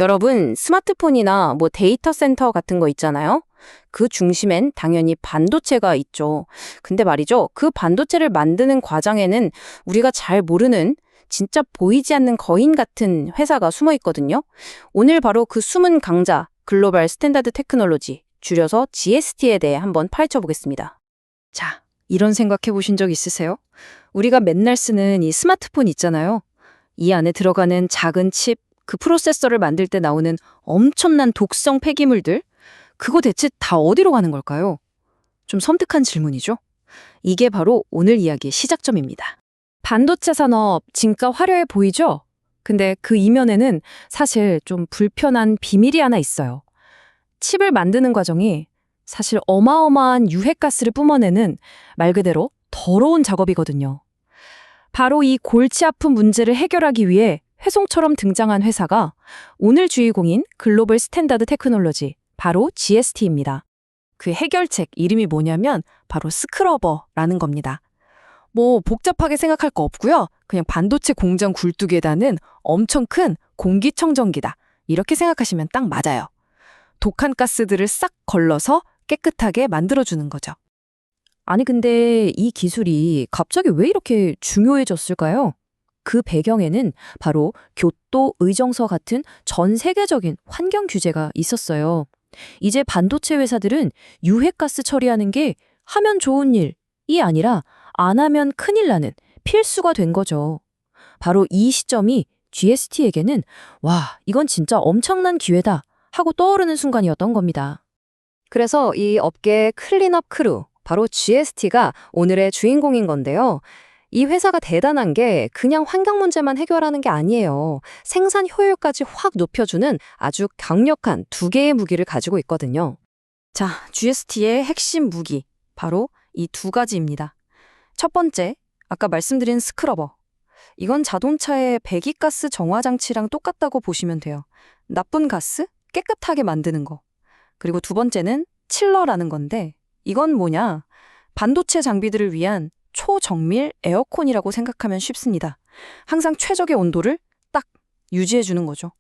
여러분, 스마트폰이나 데이터 센터 같은 거 있잖아요. 그 중심엔 당연히 반도체가 있죠. 근데 말이죠. 그 반도체를 만드는 과정에는 우리가 잘 모르는 진짜 보이지 않는 거인 같은 회사가 숨어 있거든요. 오늘 바로 그 숨은 강자, 글로벌 스탠다드 테크놀로지, 줄여서 GST에 대해 한번 파헤쳐 보겠습니다. 자, 이런 생각해 보신 적 있으세요? 우리가 맨날 쓰는 이 스마트폰 있잖아요. 이 안에 들어가는 작은 칩, 그 프로세서를 만들 때 나오는 엄청난 독성 폐기물들, 그거 대체 다 어디로 가는 걸까요? 좀 섬뜩한 질문이죠? 이게 바로 오늘 이야기의 시작점입니다. 반도체 산업 진짜 화려해 보이죠? 근데 그 이면에는 사실 좀 불편한 비밀이 하나 있어요. 칩을 만드는 과정이 사실 어마어마한 유해가스를 뿜어내는 말 그대로 더러운 작업이거든요. 바로 이 골치 아픈 문제를 해결하기 위해 회송처럼 등장한 회사가 오늘 주인공인 글로벌 스탠다드 테크놀로지, 바로 GST입니다. 그 해결책 이름이 뭐냐면 바로 스크러버라는 겁니다. 복잡하게 생각할 거 없고요. 그냥 반도체 공장 굴뚝에다는 엄청 큰 공기청정기다. 이렇게 생각하시면 딱 맞아요. 독한 가스들을 싹 걸러서 깨끗하게 만들어주는 거죠. 아니 근데 이 기술이 갑자기 왜 이렇게 중요해졌을까요? 그 배경에는 바로 교토 의정서 같은 전 세계적인 환경 규제가 있었어요. 이제 반도체 회사들은 유해가스 처리하는 게 하면 좋은 일이 아니라 안 하면 큰일 나는 필수가 된 거죠. 바로 이 시점이 GST에게는 와, 이건 진짜 엄청난 기회다 하고 떠오르는 순간이었던 겁니다. 그래서 이 업계의 클린업 크루, 바로 GST가 오늘의 주인공인 건데요. 이 회사가 대단한 게 그냥 환경 문제만 해결하는 게 아니에요. 생산 효율까지 확 높여주는 아주 강력한 두 개의 무기를 가지고 있거든요. 자, GST의 핵심 무기, 바로 이 두 가지입니다. 첫 번째, 아까 말씀드린 스크러버. 이건 자동차의 배기가스 정화 장치랑 똑같다고 보시면 돼요. 나쁜 가스 깨끗하게 만드는 거. 그리고 두 번째는 칠러라는 건데, 이건 뭐냐? 반도체 장비들을 위한 초정밀 에어컨이라고 생각하면 쉽습니다. 항상 최적의 온도를 딱 유지해주는 거죠.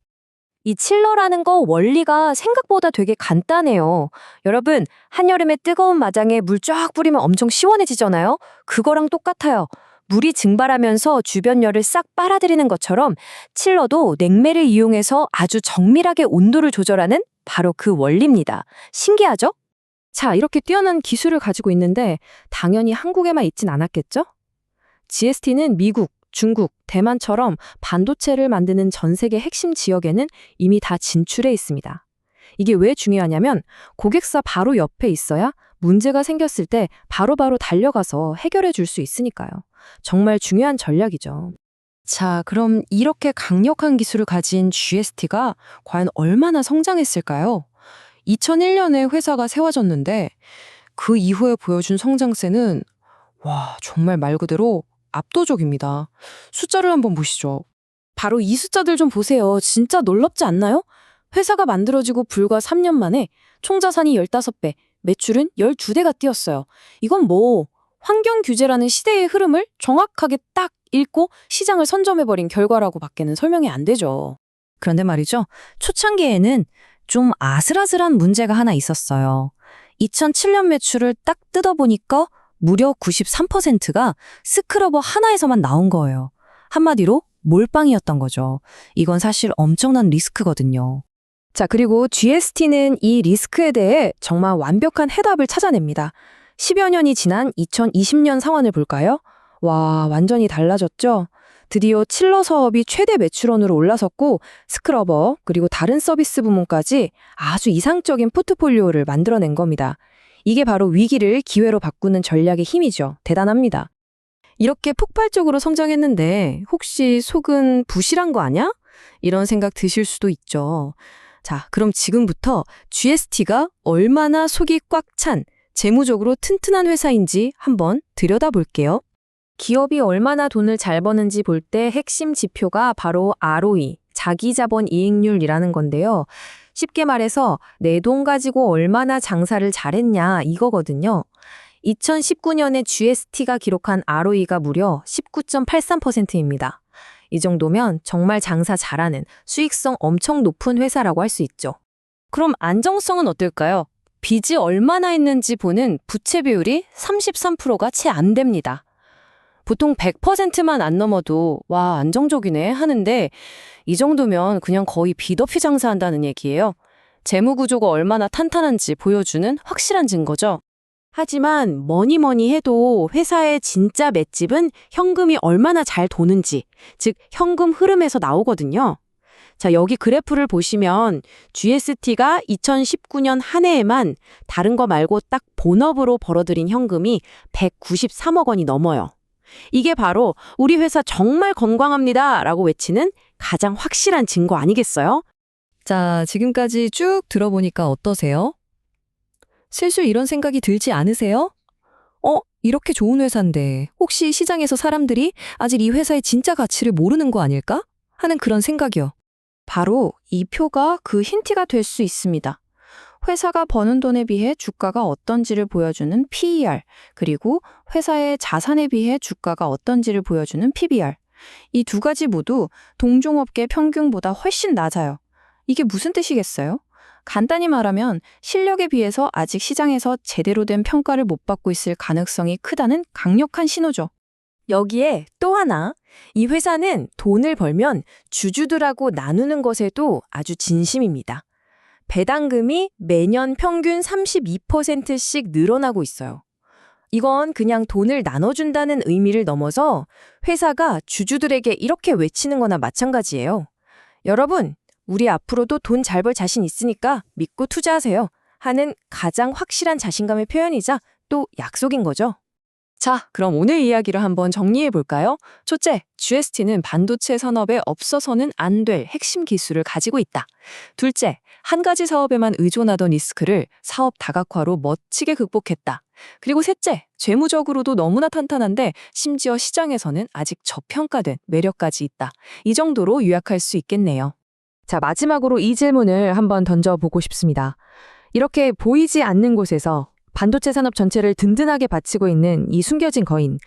이 칠러라는 거 원리가 생각보다 되게 간단해요. 여러분, 한여름에 뜨거운 마장에 물 쫙 뿌리면 엄청 시원해지잖아요? 그거랑 똑같아요. 물이 증발하면서 주변 열을 싹 빨아들이는 것처럼 칠러도 냉매를 이용해서 아주 정밀하게 온도를 조절하는 바로 그 원리입니다. 신기하죠? 자, 이렇게 뛰어난 기술을 가지고 있는데 당연히 한국에만 있진 않았겠죠? GST는 미국, 중국, 대만처럼 반도체를 만드는 전 세계 핵심 지역에는 이미 다 진출해 있습니다. 이게 왜 중요하냐면 고객사 바로 옆에 있어야 문제가 생겼을 때 바로바로 달려가서 해결해 줄 수 있으니까요. 정말 중요한 전략이죠. 자, 그럼 이렇게 강력한 기술을 가진 GST가 과연 얼마나 성장했을까요? 2001년에 회사가 세워졌는데 그 이후에 보여준 성장세는 와, 정말 말 그대로 압도적입니다. 숫자를 한번 보시죠. 바로 이 숫자들 좀 보세요. 진짜 놀랍지 않나요? 회사가 만들어지고 불과 3년 만에 총자산이 15배, 매출은 12대가 뛰었어요. 이건 환경 규제라는 시대의 흐름을 정확하게 딱 읽고 시장을 선점해버린 결과라고 밖에는 설명이 안 되죠. 그런데 말이죠. 초창기에는 좀 아슬아슬한 문제가 하나 있었어요. 2007년 매출을 딱 뜯어보니까 무려 93%가 스크러버 하나에서만 나온 거예요. 한마디로 몰빵이었던 거죠. 이건 사실 엄청난 리스크거든요. 자, 그리고 GST는 이 리스크에 대해 정말 완벽한 해답을 찾아냅니다. 10여 년이 지난 2020년 상황을 볼까요? 와, 완전히 달라졌죠? 드디어 칠러 사업이 최대 매출원으로 올라섰고 스크러버 그리고 다른 서비스 부문까지 아주 이상적인 포트폴리오를 만들어낸 겁니다. 이게 바로 위기를 기회로 바꾸는 전략의 힘이죠. 대단합니다. 이렇게 폭발적으로 성장했는데 혹시 속은 부실한 거 아니야? 이런 생각 드실 수도 있죠. 자, 그럼 지금부터 GST가 얼마나 속이 꽉 찬 재무적으로 튼튼한 회사인지 한번 들여다볼게요. 기업이 얼마나 돈을 잘 버는지 볼 때 핵심 지표가 바로 ROE, 자기자본 이익률이라는 건데요. 쉽게 말해서 내 돈 가지고 얼마나 장사를 잘했냐 이거거든요. 2019년에 GST가 기록한 ROE가 무려 19.83%입니다. 이 정도면 정말 장사 잘하는 수익성 엄청 높은 회사라고 할 수 있죠. 그럼 안정성은 어떨까요? 빚이 얼마나 있는지 보는 부채 비율이 33%가 채 안 됩니다. 보통 100%만 안 넘어도 와, 안정적이네 하는데 이 정도면 그냥 거의 빚 없이 장사한다는 얘기예요. 재무 구조가 얼마나 탄탄한지 보여주는 확실한 증거죠. 하지만 뭐니 해도 회사의 진짜 맷집은 현금이 얼마나 잘 도는지, 즉 현금 흐름에서 나오거든요. 자, 여기 그래프를 보시면 GST가 2019년 한 해에만 다른 거 말고 딱 본업으로 벌어들인 현금이 193억 원이 넘어요. 이게 바로 우리 회사 정말 건강합니다 라고 외치는 가장 확실한 증거 아니겠어요? 자, 지금까지 쭉 들어보니까 어떠세요? 실수 이런 생각이 들지 않으세요? 이렇게 좋은 회사인데 혹시 시장에서 사람들이 아직 이 회사의 진짜 가치를 모르는 거 아닐까? 하는 그런 생각이요. 바로 이 표가 그 힌트가 될 수 있습니다. 회사가 버는 돈에 비해 주가가 어떤지를 보여주는 PER, 그리고 회사의 자산에 비해 주가가 어떤지를 보여주는 PBR. 이 두 가지 모두 동종업계 평균보다 훨씬 낮아요. 이게 무슨 뜻이겠어요? 간단히 말하면 실력에 비해서 아직 시장에서 제대로 된 평가를 못 받고 있을 가능성이 크다는 강력한 신호죠. 여기에 또 하나, 이 회사는 돈을 벌면 주주들하고 나누는 것에도 아주 진심입니다. 배당금이 매년 평균 32%씩 늘어나고 있어요. 이건 그냥 돈을 나눠준다는 의미를 넘어서 회사가 주주들에게 이렇게 외치는 거나 마찬가지예요. 여러분, 우리 앞으로도 돈 잘 벌 자신 있으니까 믿고 투자하세요. 하는 가장 확실한 자신감의 표현이자 또 약속인 거죠. 자, 그럼 오늘 이야기를 한번 정리해 볼까요? 첫째, GST는 반도체 산업에 없어서는 안 될 핵심 기술을 가지고 있다. 둘째, 한 가지 사업에만 의존하던 리스크를 사업 다각화로 멋지게 극복했다. 그리고 셋째, 재무적으로도 너무나 탄탄한데 심지어 시장에서는 아직 저평가된 매력까지 있다. 이 정도로 요약할 수 있겠네요. 자, 마지막으로 이 질문을 한번 던져보고 싶습니다. 이렇게 보이지 않는 곳에서 반도체 산업 전체를 든든하게 받치고 있는 이 숨겨진 거인.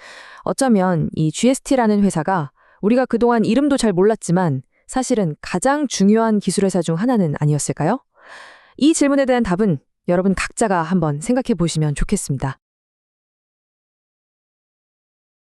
어쩌면 이 GST라는 회사가 우리가 그동안 이름도 잘 몰랐지만 사실은 가장 중요한 기술회사 중 하나는 아니었을까요? 이 질문에 대한 답은 여러분 각자가 한번 생각해 보시면 좋겠습니다.